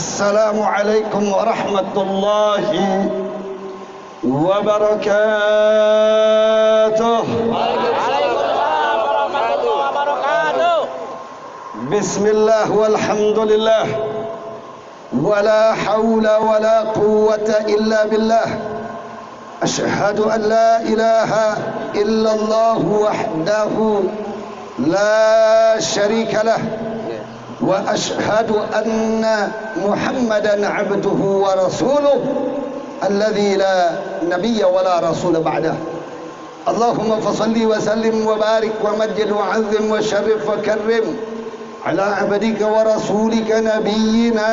Assalamualaikum warahmatullahi wabarakatuh. Waalaikumsalam warahmatullahi wabarakatuh. Bismillah walhamdulillah wala hawla wala quwwata illa billah. Ashhadu an la ilaha illallah wahdahu la syarika lah wa ashhadu anna Muhammadan abduhu wa rasuluh alladzi la nabiyya wa la rasula ba'dah. Allahumma fasalli wa sallim wa barik wa majjid wa azim wa syarif wa karrim ala abdika wa rasulika nabiyyina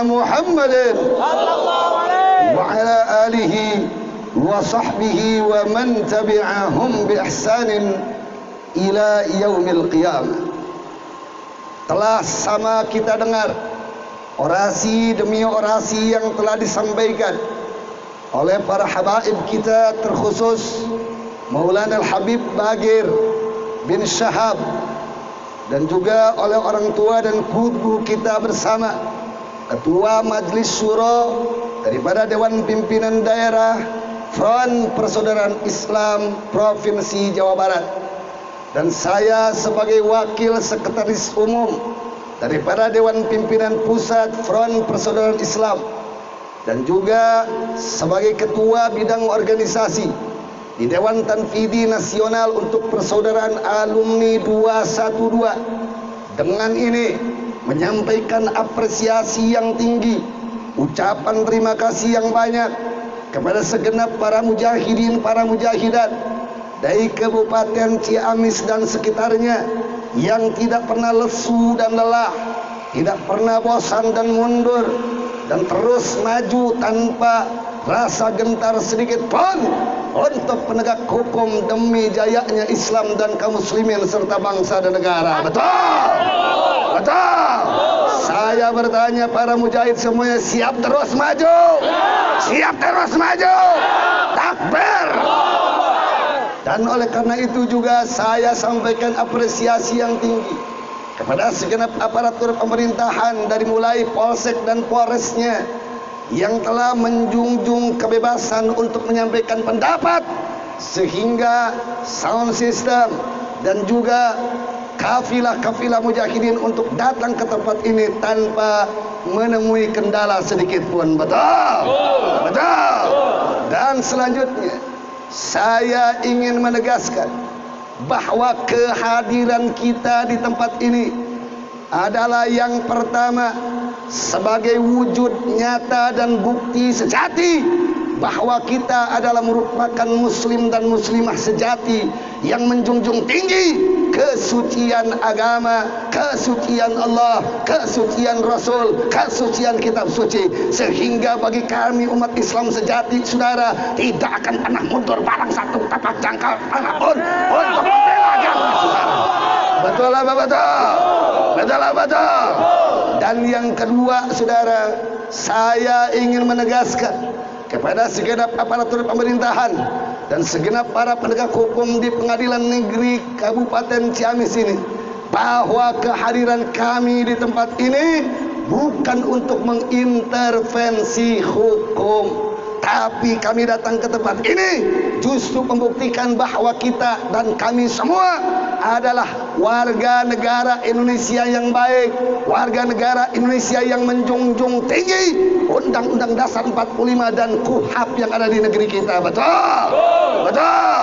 Muhammadin Sallallahu alaihi wa ala alihi wa sahbihi wa man tabi'ahum bi ihsanin ila yaumil qiyamah. Telah sama kita dengar orasi demi orasi yang telah disampaikan oleh para habaib kita, terkhusus Maulana Al-Habib Bagir bin Syahab, dan juga oleh orang tua dan guru kita bersama, Ketua Majelis Syuro daripada Dewan Pimpinan Daerah Front Persaudaraan Islam Provinsi Jawa Barat, dan saya sebagai Wakil Sekretaris Umum daripada Dewan Pimpinan Pusat Front Persaudaraan Islam, dan juga sebagai Ketua Bidang Organisasi di Dewan Tanfidi Nasional untuk Persaudaraan Alumni 212. Dengan ini menyampaikan apresiasi yang tinggi, ucapan terima kasih yang banyak kepada segenap para mujahidin, para mujahidat dari Kabupaten Ciamis dan sekitarnya yang tidak pernah lesu dan lelah, tidak pernah bosan dan mundur, dan terus maju tanpa rasa gentar sedikit pun untuk penegak hukum demi jayanya Islam dan kaum muslimin serta bangsa dan negara. Betul? Betul? Saya bertanya, para mujahid semuanya siap terus maju? Siap terus maju? Takbir! Dan oleh karena itu juga saya sampaikan apresiasi yang tinggi kepada segenap aparatur pemerintahan dari mulai Polsek dan Polresnya yang telah menjunjung kebebasan untuk menyampaikan pendapat, sehingga sound system dan juga kafilah-kafilah mujahidin untuk datang ke tempat ini tanpa menemui kendala sedikit pun. Betul? Betul? Dan selanjutnya saya ingin menegaskan bahwa kehadiran kita di tempat ini adalah yang pertama sebagai wujud nyata dan bukti sejati bahwa kita adalah merupakan muslim dan muslimah sejati yang menjunjung tinggi kesucian agama, kesucian Allah, kesucian Rasul, kesucian kitab suci, sehingga bagi kami umat Islam sejati, saudara, tidak akan pernah mundur barang satu tapak jangkau manapun untuk membela agama, saudara. Betul apa betul? Betul apa betul? Dan yang kedua, saudara, saya ingin menegaskan kepada segenap aparatur pemerintahan dan segenap para penegak hukum di Pengadilan Negeri Kabupaten Ciamis ini, bahwa kehadiran kami di tempat ini bukan untuk mengintervensi hukum, tapi kami datang ke tempat ini justru membuktikan bahwa kita dan kami semua adalah warga negara Indonesia yang baik, warga negara Indonesia yang menjunjung tinggi Undang-Undang Dasar 45 dan KUHP yang ada di negeri kita. Betul? Betul?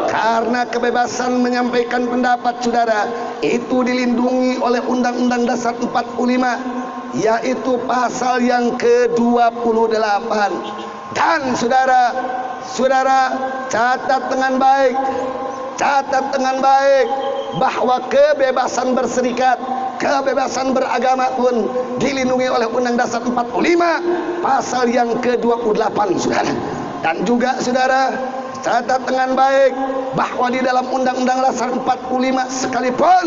Karena kebebasan menyampaikan pendapat, saudara, itu dilindungi oleh Undang-Undang Dasar 45, yaitu pasal yang ke-28. Dan saudara, catat dengan baik, catat dengan baik bahwa kebebasan berserikat, kebebasan beragama pun dilindungi oleh Undang Dasar 45 pasal yang ke-28, saudara. Dan juga, saudara, catat dengan baik bahwa di dalam Undang-Undang Dasar 45 sekalipun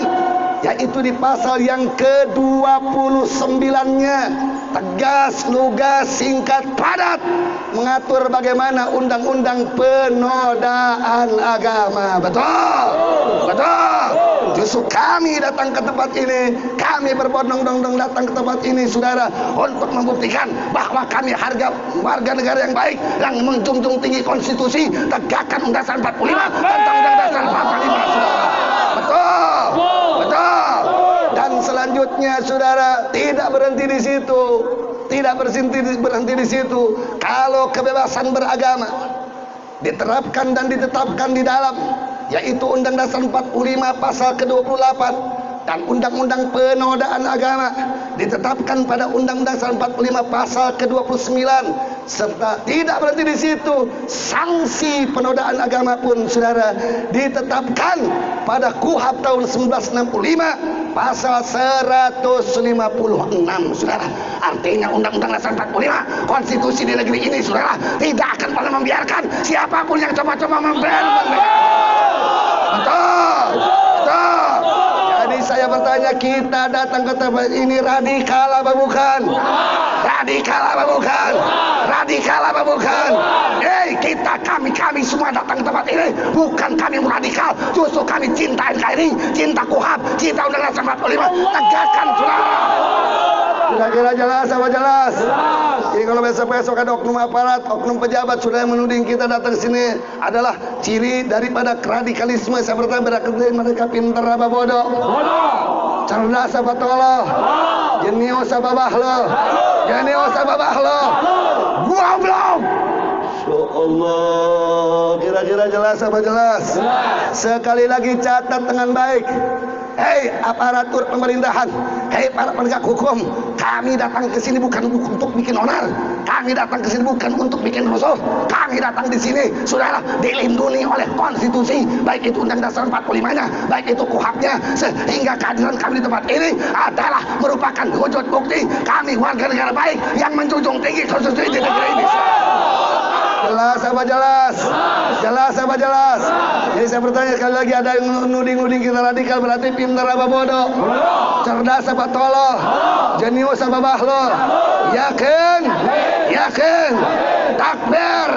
yaitu di pasal yang ke-29-nya, tegas, lugas, singkat, padat, mengatur bagaimana undang-undang penodaan agama. Betul, betul. Justru kami datang ke tempat ini, kami berbondong-bondong datang ke tempat ini, saudara, untuk membuktikan bahwa kami harga warga negara yang baik, yang menjunjung tinggi konstitusi, tegakkan Undang-Undang 45 tentang Undang-Undang 45, saudara. Betul, betul. Dan selanjutnya, saudara, tidak berhenti di situ, tidak berhenti di situ. Kalau kebebasan beragama diterapkan dan ditetapkan di dalam, yaitu Undang-Undang 45 pasal ke-28 dan Undang-Undang penodaan agama ditetapkan pada Undang-Undang 45 pasal ke-29, serta tidak berhenti di situ, sanksi penodaan agama pun, saudara, ditetapkan pada KUHP tahun 1965 pasal 156, saudara. Artinya Undang-Undang 45, konstitusi di negeri ini, saudara, tidak akan pernah membiarkan siapapun yang coba-coba membela. Betul, betul. Jadi saya bertanya, kita datang ke tempat ini radikal apa bukan? Radikal apa bukan? Radikal apa bukan? Kami semua datang ke tempat ini bukan kami radikal, justru kami cinta NKRI, cinta KUHP, cinta Undang-Undang 45. Tegakkan, saudara. Kira-kira jelas apa jelas? Jadi kalau besok-besok ada oknum aparat, oknum pejabat sudah menuding kita datang ke sini, adalah ciri daripada radikalisme. Saya bertanya, mereka pintar apa bodoh? Cerdas apa tolol? Jenius apa bahlo? Jenius apa bahlo? Goblok! Allah, kira-kira jelas apa jelas? Sekali lagi catat dengan baik. Hei aparatur pemerintahan, hei para penegak hukum, kami datang ke sini bukan untuk bikin onar, kami datang ke sini bukan untuk bikin rusuh, kami datang di sini, saudara, dilindungi oleh konstitusi, baik itu Undang-Undang 45-nya, baik itu KUHP-nya, sehingga kehadiran kami di tempat ini adalah merupakan wujud bukti kami warga negara baik yang menjunjung tinggi konstitusi di negeri ini. Jelas apa jelas? Jelas apa jelas? Jadi saya bertanya sekali lagi, ada yang nuding-nuding kita radikal, berarti pintar apa bodoh? Cerdas apa tolol? Jenius apa bahlul? Yakin? Yakin? Takbir.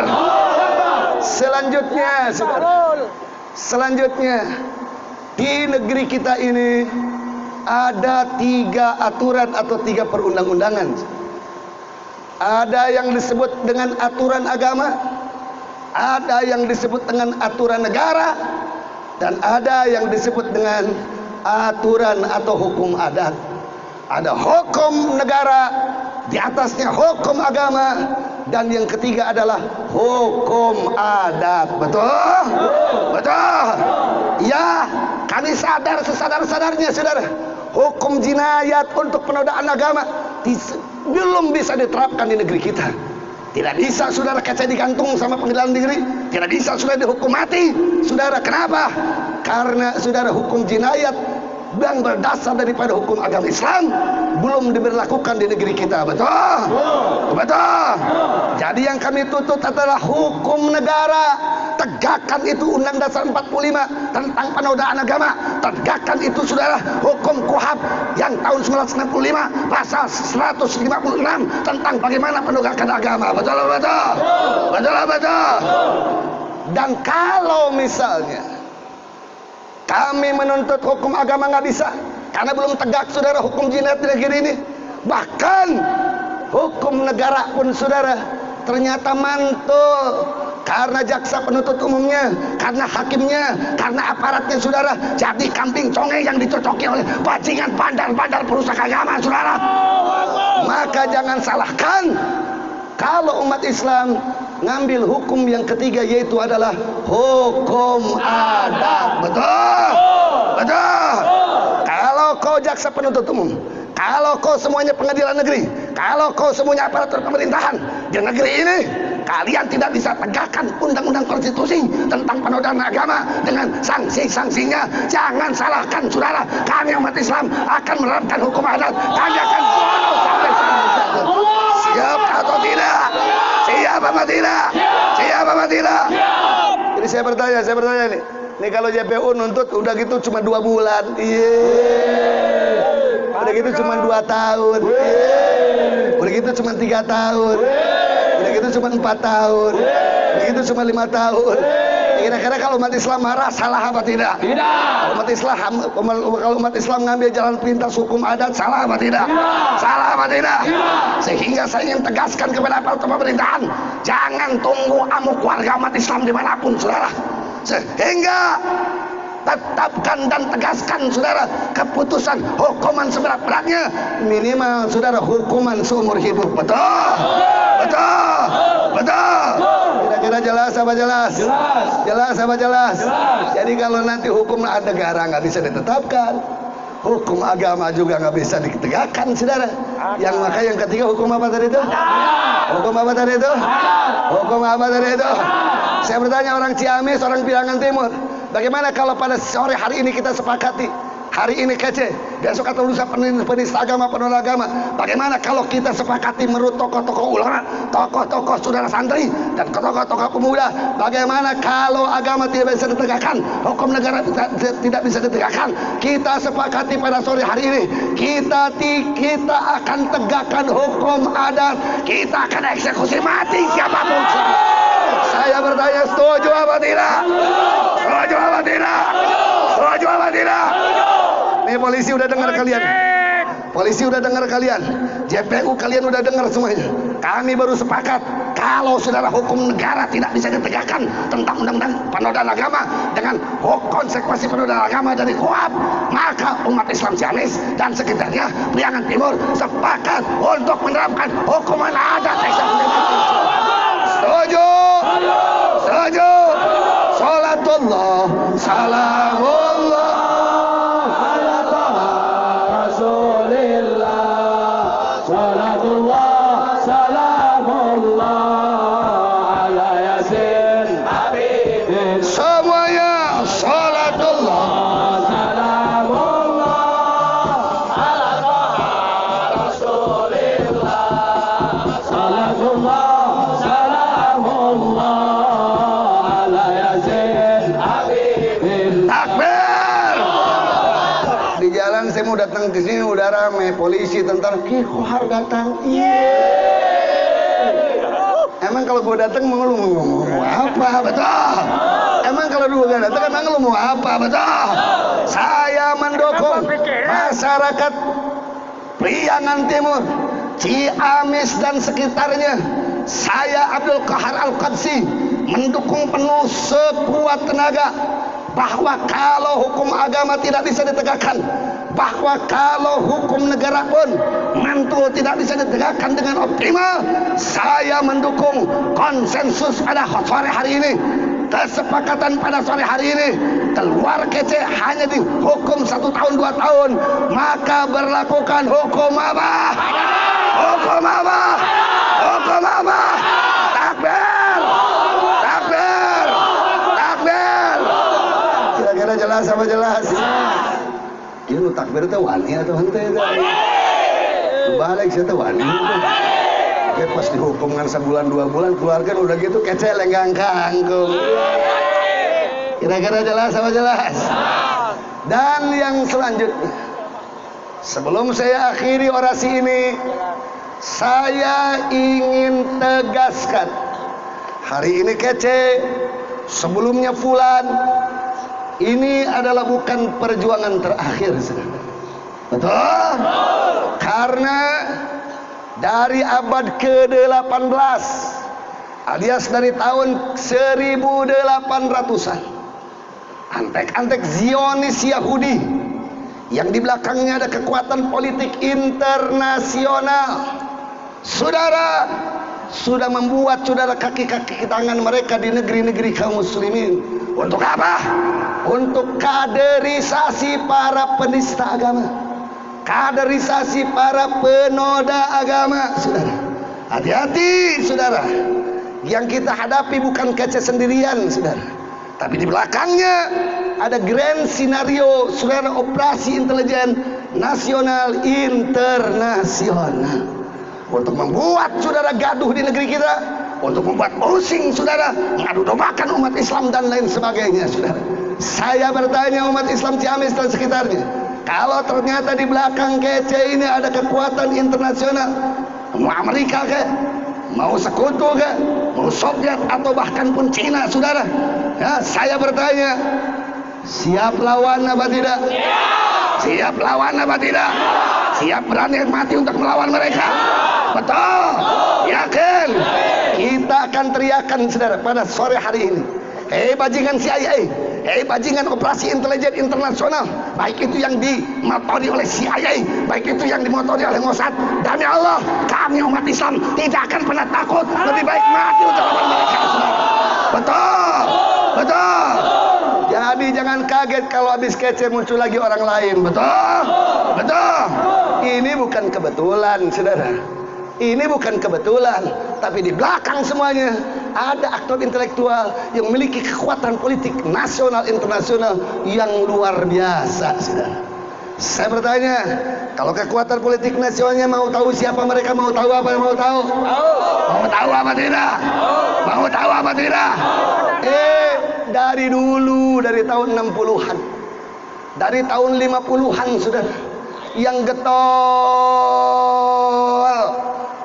Selanjutnya, saudara, selanjutnya di negeri kita ini ada 3 aturan atau 3 perundang-undangan. Ada yang disebut dengan aturan agama, ada yang disebut dengan aturan negara, dan ada yang disebut dengan aturan atau hukum adat. Ada hukum negara, di atasnya hukum agama, dan yang ketiga adalah hukum adat. Betul? Betul? Ya, kami sadar sesadar-sadarnya, saudara, hukum jinayat untuk penodaan agama belum bisa diterapkan di negeri kita. Tidak bisa, saudara, kaca digantung sama pengadilan negeri. Tidak bisa, saudara, dihukum mati, saudara. Kenapa? Karena, saudara, hukum jinayat yang berdasar daripada hukum agama Islam belum diberlakukan di negeri kita. Betul? Betul. Jadi yang kami tuntut adalah hukum negara. Tegakkan itu Undang-Undang 45 tentang penodaan agama. Tegakkan itu, saudara, hukum KUHP yang tahun 1965 pasal 156 tentang bagaimana penegakan agama. Betul, betul. Betul, betul. Dan kalau misalnya kami menuntut hukum agama nggak bisa, karena belum tegak, saudara, hukum jinayat di negeri ini. Bahkan hukum negara pun, saudara, ternyata mantul. Karena jaksa penuntut umumnya, karena hakimnya, karena aparatnya, saudara, jadi kambing conge yang dicocoki oleh bajingan bandar-bandar perusak agama, saudara. Maka jangan salahkan kalau umat Islam ngambil hukum yang ketiga, yaitu adalah hukum adat. Betul? Betul? Kalau kau jaksa penuntut umum, kalau kau semuanya pengadilan negeri, kalau kau semuanya aparatur pemerintahan di negeri ini, kalian tidak bisa tegakkan undang-undang konstitusi tentang penodaan agama dengan sanksi-sanksinya. Jangan salahkan, saudara, kami umat Islam akan menerapkan hukum adat. Kami akan bunuh sampai selesai. Siap atau tidak? Siap apa tidak? Siap apa tidak? Jadi saya bertanya ini, Nih kalau JPU nuntut udah gitu cuma 2 bulan. Udah gitu cuma 2 tahun. Udah gitu cuma 3 tahun. Udah gitu cuma 4 tahun. Udah gitu cuma 5 tahun. Kira-kira kalau umat Islam marah salah apa tidak? Tidak. Kalau umat Islam ngambil jalan pintas hukum adat salah apa tidak? Salah apa tidak? Sehingga saya ingin tegaskan kepada aparat pemerintahan, jangan tunggu amuk warga umat Islam dimanapun, saudara. Sehingga tetapkan dan tegaskan, saudara, keputusan hukuman seberat-beratnya, minimal, saudara, hukuman seumur hidup. Betul? Betul? Betul? Kira-kira jelas apa jelas? Jelas apa jelas? Jadi kalau nanti hukum negara nggak bisa ditetapkan, hukum agama juga nggak bisa ditegakkan, saudara. Yang ketiga hukum apa tadi itu? Hukum apa tadi itu? Hukum apa tadi itu? Saya bertanya orang Ciamis, orang Pirangan Timur, bagaimana kalau pada sore hari ini kita sepakati, hari ini kece, besok atau lusa penista agama, penolak agama, bagaimana kalau kita sepakati menurut tokoh-tokoh ulama, tokoh-tokoh saudara santri, dan tokoh-tokoh pemuda, bagaimana kalau agama tidak bisa ditegakkan, hukum negara tidak bisa ditegakkan, kita sepakati pada sore hari ini, kita akan tegakkan hukum adat, kita akan eksekusi mati siapapun. Saya bertanya, setuju apa tidak? Setuju apa tidak? Setuju apa tidak? Nih polisi udah dengar kalian. Polisi udah dengar kalian. JPU kalian udah dengar semuanya. Kami baru sepakat kalau saudara hukum negara tidak bisa ditegakkan tentang undang-undang penodaan agama dengan konsekuensi penodaan agama dari KUHP, maka umat Islam Ciamis dan sekitarnya Priangan Timur sepakat untuk menerapkan hukuman adat eksekusi mati. Setuju? Setuju? Salatullah, salamullah ala taha rasulillah. Salatullah, salamullah ala yasin habibin. Semuanya salatullah, salamullah ala taha rasulillah. Salatullah, saya mau datang ke sini udah rame, polisi, tentara, kok datang? Emang kalau gue datang mau lu ngomong apa? Betul. Emang kalau gue gak datang emang lu mau apa? Betul. Saya mendukung masyarakat Priangan Timur, Ciamis dan sekitarnya. Saya Abdul Qahar Al-Qadsi mendukung penuh sekuat tenaga bahwa kalau hukum agama tidak bisa ditegakkan, bahwa kalau hukum negara pun mantul tidak bisa ditegakkan dengan optimal, saya mendukung konsensus pada sore hari ini, kesepakatan pada sore hari ini, keluar kece hanya dihukum 1 tahun 2 tahun, maka berlakukan hukum apa? Hukum apa? Hukum apa? Takbir! Takbir! Takbir! Kira-kira jelas apa jelas? Ini takbir itu wani atau hente itu? Balik saya itu wani itu. Oke, pas dihukum kan sebulan 2 bulan keluarkan udah gitu kece lenggang kangkung. Kira-kira jelas apa jelas? Dan yang selanjutnya, sebelum saya akhiri orasi ini, saya ingin tegaskan, hari ini kece, sebelumnya fulan, ini adalah bukan perjuangan terakhir, saudara. Betul? Karena dari abad ke-18 alias dari tahun 1800-an, antek-antek Zionis Yahudi yang di belakangnya ada kekuatan politik internasional, saudara, sudah membuat saudara kaki-kaki tangan mereka di negeri-negeri kaum muslimin. Untuk apa? Untuk kaderisasi para penista agama, kaderisasi para penoda agama, saudara. Hati-hati, saudara. Yang kita hadapi bukan kece sendirian, saudara, tapi di belakangnya ada grand scenario, saudara, operasi intelijen nasional internasional untuk membuat saudara gaduh di negeri kita, untuk membuat pusing saudara, mengadu dombakan umat Islam dan lain sebagainya, saudara. Saya bertanya umat Islam Ciamis dan sekitarnya, kalau ternyata di belakang kece ini ada kekuatan internasional, mau Amerika ke, mau sekutu ke, mau Soviet atau bahkan pun Cina, saudara, ya, saya bertanya, siap lawan apa tidak? Siap lawan apa tidak? Siap berani mati untuk melawan mereka? Betul, yakin? Kita akan teriakan, saudara, pada sore hari ini, hei bajingan CIA, hei bajingan operasi intelijen internasional, baik itu yang dimotori oleh CIA, baik itu yang dimotori oleh Mossad, demi Allah, kami umat Islam tidak akan pernah takut, lebih baik mati untuk melawan mereka, saudara. Betul, betul. Jadi jangan kaget kalau habis kece muncul lagi orang lain. Betul, betul. Ini bukan kebetulan, saudara. Ini bukan kebetulan, tapi di belakang semuanya ada aktor intelektual yang memiliki kekuatan politik nasional internasional yang luar biasa, saudara. Saya bertanya, kalau kekuatan politik nasionalnya mau tahu siapa mereka, mau tahu apa yang mau tahu? Mau tahu apa tidak? Mau tahu apa tidak? Dari dulu, dari tahun 60-an, dari tahun 50-an, saudara, yang getol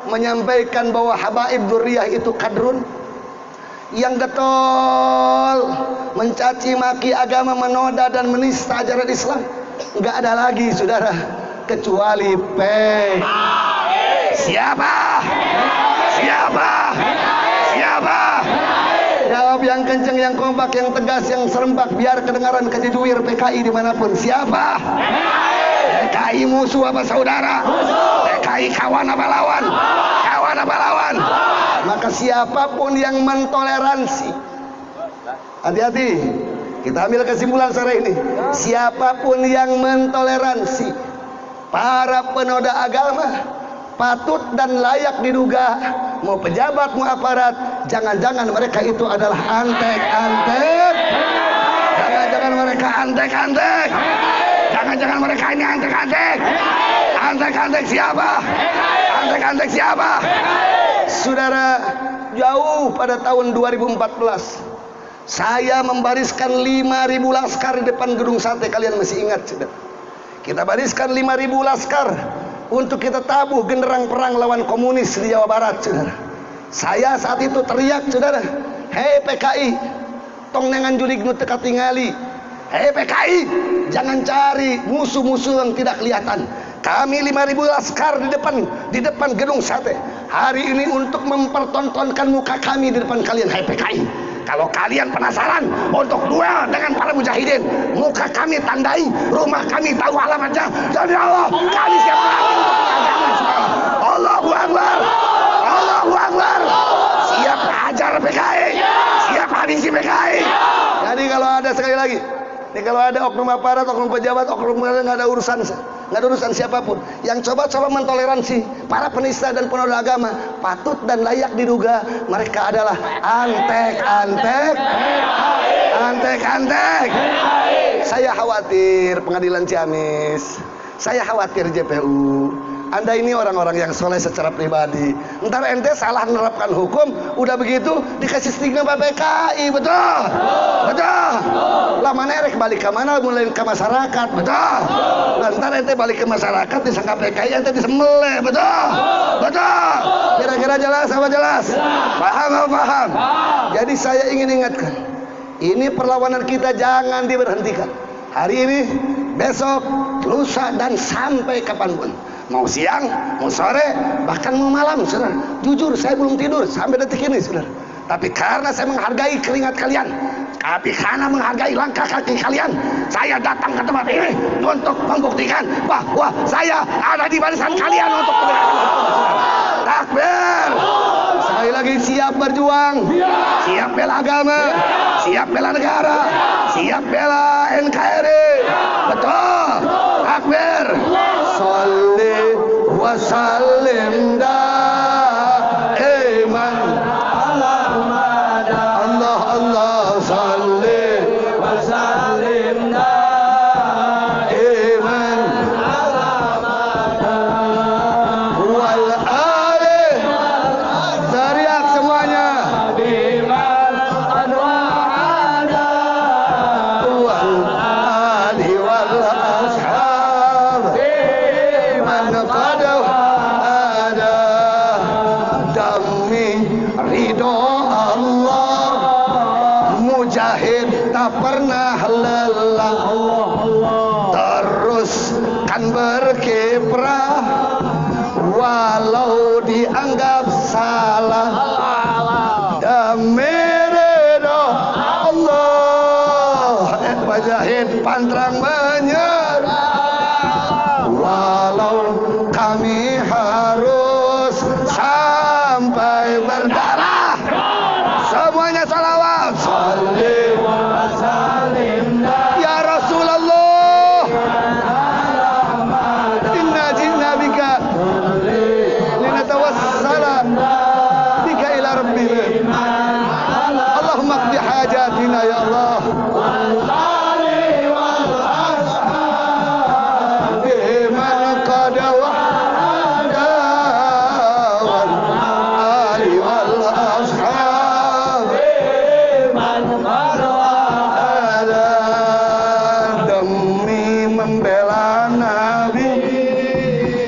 menyampaikan bahwa habaib dzurriyah itu kadrun, yang getol mencaci maki agama, menoda dan menista ajaran Islam, nggak ada lagi, saudara, kecuali siapa? Siapa? Siapa? Jawab yang kenceng, yang kompak, yang tegas, yang serempak, biar kedengaran kejejuir PKI dimanapun. Siapa? PKI musuh apa saudara? PKI kawan apa lawan? Kawan apa lawan? Maka siapapun yang mentoleransi, hati-hati, kita ambil kesimpulan sore ini, siapapun yang mentoleransi para penoda agama, patut dan layak diduga, mau pejabat mau aparat, jangan-jangan mereka itu adalah antek-antek, jangan-jangan mereka antek-antek, jangan-jangan mereka ini antek-antek. Antek-antek siapa? Antek-antek siapa? Saudara, jauh pada tahun 2014 saya membariskan 5.000 laskar di depan gedung sate. Kalian masih ingat, saudara? Kita bariskan 5.000 laskar untuk kita tabuh genderang perang lawan komunis di Jawa Barat, saudara. Saya saat itu teriak, saudara, hei PKI, tong nengan julig nu teka tingali. Hei PKI, jangan cari musuh-musuh yang tidak kelihatan. Kami 5.000 laskar di depan gedung sate hari ini untuk mempertontonkan muka kami di depan kalian. Hei PKI, kalau kalian penasaran untuk duel dengan para mujahidin, muka kami tandai, rumah kami tahu alamatnya. Demi Allah, kami siap mati untuk agama Islam. Allahu Akbar, Allahu Akbar. Siap hajar PKI, siap habisi PKI. Jadi kalau ada, sekali lagi, kalau ada oknum aparat, oknum pejabat, oknum nggak ada urusan siapapun yang coba-coba mentoleransi para penista dan penoda agama, patut dan layak diduga mereka adalah antek-antek. Saya khawatir pengadilan Ciamis, saya khawatir JPU. Anda ini orang-orang yang soleh secara pribadi, ntar ente salah menerapkan hukum, udah begitu dikasih stigma PKI, betul? Betul. Lah mana rek balik ke mana, mulai ke masyarakat, betul? Lah ntar ente balik ke masyarakat disangka PKI, ente disembelih, betul? Betul. Kira-kira jelas apa jelas? Paham apa paham? Jadi saya ingin ingatkan, ini perlawanan kita jangan diberhentikan. Hari ini, besok, lusa, dan sampai kapanpun. Mau siang, mau sore, bahkan mau malam, saudara. Jujur, saya belum tidur sampai detik ini, saudara. Tapi karena saya menghargai keringat kalian, tapi karena menghargai langkah kaki kalian, saya datang ke tempat ini untuk membuktikan bahwa saya ada di barisan kalian untuk menegakkan hukum. Takbir! Sekali lagi, siap berjuang, siap bela agama, siap bela negara, siap bela NKRI. Betul. Takbir! Salli wa sallim daiman ala Allah Allah salli wa sallim daiman ala wal ali. Teriak semuanya. Wa ridho Allah. Mujahid tak pernah lelah, terus kan berkiprah walau dianggap salah. Demi ridho Allah, Mujahid pantang menyerah, walau kami harus sampai berdarah. Semuanya salawat. Sallim wa sallim ya Rasulullah. Inna jinna bika linatawassala bika ila rabbina. Allahumma qdi hajatina ya Allah.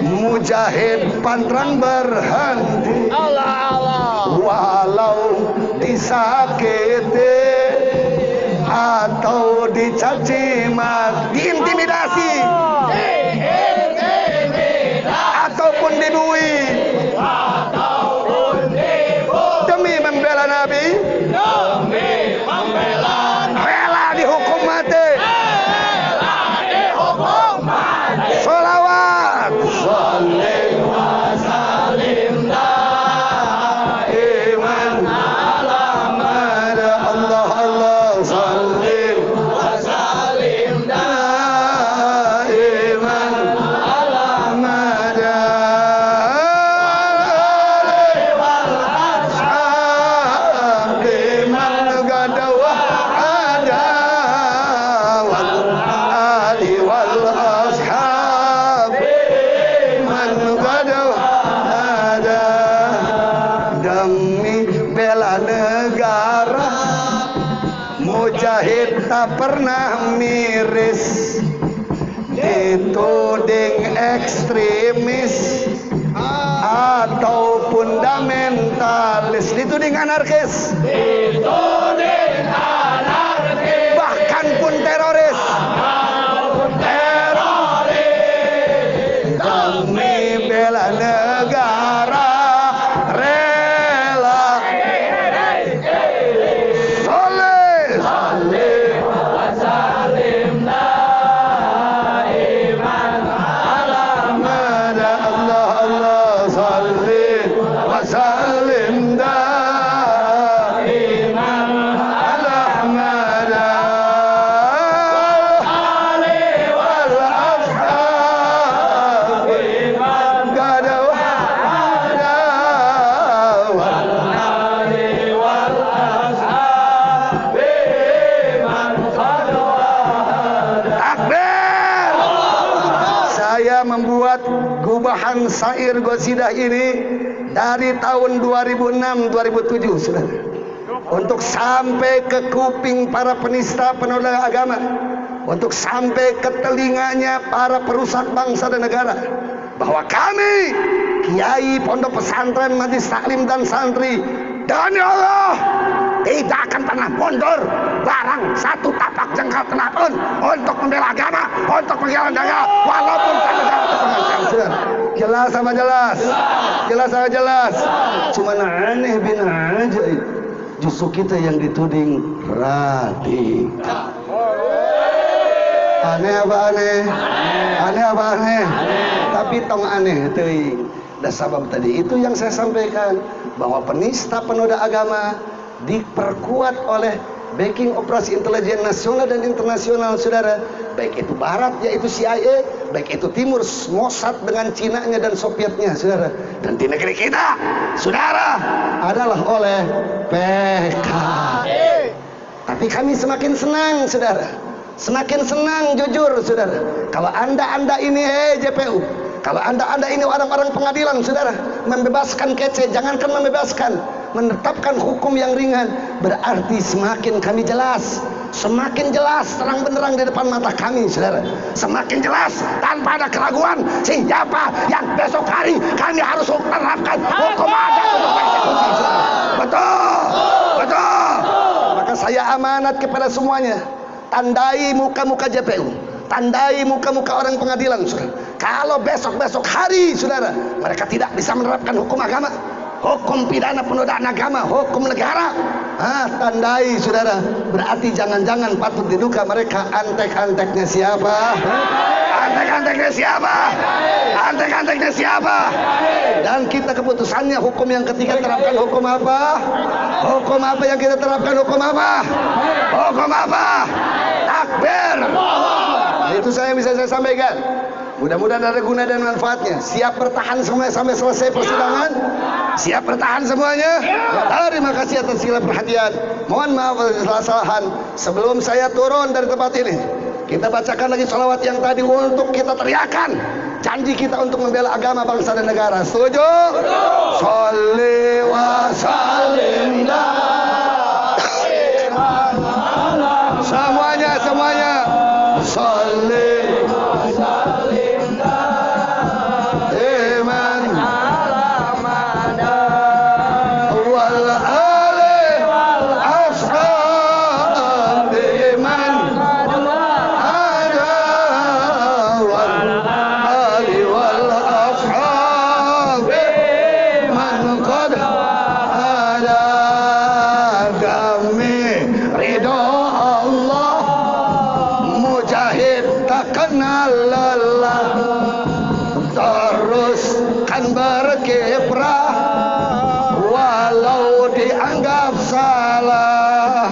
Mujahid pantang berhenti, walau disakiti atau dicaci maki, diintimidasi ataupun dibui, demi membela Nabi, rela dihukum mati. Salawat. Sallim wa sallim daiman ala mada Allah Allah. Sallim wa sallim daiman ala mada wal ashab liman gadawa ada wal ali wal ashab ada. Demi bela negara, Mujahid tak pernah miris, dituding ekstremis atau fundamentalis, dituding anarkis, bahkan pun teroris. Demi bela negara rela. Salih. Salih wa sallim daiman ala mada Allah Allah. Salih wa sallim daiman ala mada membuat gubahan syair qasidah ini dari tahun 2006-2007 saudara, untuk sampai ke kuping para penista penodai agama, untuk sampai ke telinganya para perusak bangsa dan negara, bahwa kami kiai pondok pesantren, majelis taklim dan santri, demi Allah tidak akan pernah mundur barang satu tapak jengkal tenapun untuk membela agama, untuk menjalankan dakwah, walaupun satu dalam kepentingan. Jelas sama jelas, jelas sama jelas. Cuman aneh bin ajaib, justru kita yang dituding radikal. Aneh apa aneh? Aneh apa aneh? Tapi tong aneh teuing. Dan sabab tadi itu yang saya sampaikan, bahwa penista penoda agama diperkuat oleh backing operasi intelijen nasional dan internasional saudara, baik itu barat yaitu CIA, baik itu timur Mossad dengan Cinanya dan Sovietnya saudara, dan di negeri kita saudara adalah oleh PKI. Tapi kami semakin senang saudara, semakin senang jujur saudara, kalau anda ini JPU, kalau anda ini orang-orang pengadilan saudara, membebaskan kece, jangankan membebaskan, menetapkan hukum yang ringan, berarti semakin kami jelas, semakin jelas terang benderang di depan mata kami saudara, semakin jelas tanpa ada keraguan siapa yang besok hari kami harus menerapkan hukum adat untuk persekusi saudara. amanat kepada semuanya. Tandai muka-muka JPU, tandai muka-muka orang pengadilan, saudara. Kalau besok-besok hari, saudara, mereka tidak bisa menerapkan hukum agama, hukum pidana penodaan agama, hukum negara, tandai, saudara, berarti jangan-jangan patut diduga mereka antek-anteknya siapa? Antek-anteknya siapa? Antek-anteknya siapa? Dan kita keputusannya hukum yang ketiga terapkan hukum apa? Hukum apa yang kita terapkan? Hukum apa? Hukum apa? Takbir. Itu bisa saya sampaikan. Mudah-mudahan ada guna dan manfaatnya. Siap bertahan sampai selesai persidangan? Siap bertahan semuanya? Terima kasih atas segala perhatian. Mohon maaf atas kesalahan. Sebelum saya turun dari tempat ini, kita bacakan lagi salawat yang tadi untuk kita teriakan janji kita untuk membela agama, bangsa dan negara. Setuju? Sholli wa sallim. Semuanya. Sholli wa sallim. Iman wal ali wal ashab. Iman teruskan berkiprah walau dianggap salah,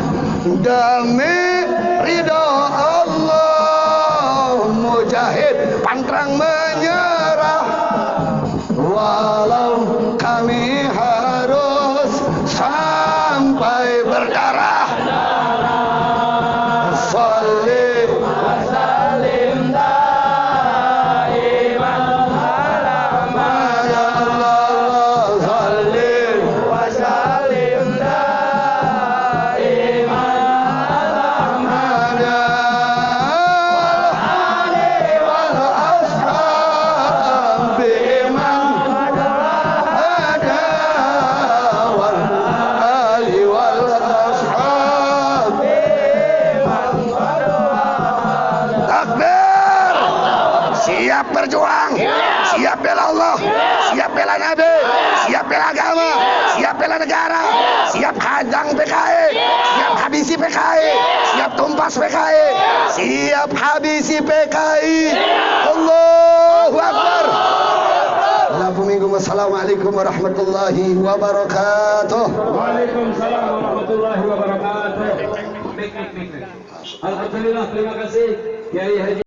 demi ridho Allah mujahid pantang menyerah, walau kami harus sampai berdarah. Sholli wa sallim siap berjuang, siap bela Allah, siap bela Nabi, siap bela agama, siap bela negara, siap hadang PKI, siap habisi PKI, siap tumpas PKI, siap habisi PKI. Allahu Akbar. Wassalamualaikum warahmatullahi wabarakatuh. Waalaikumsalam warahmatullahi wabarakatuh. Alhamdulillah, terima kasih Kiai Haji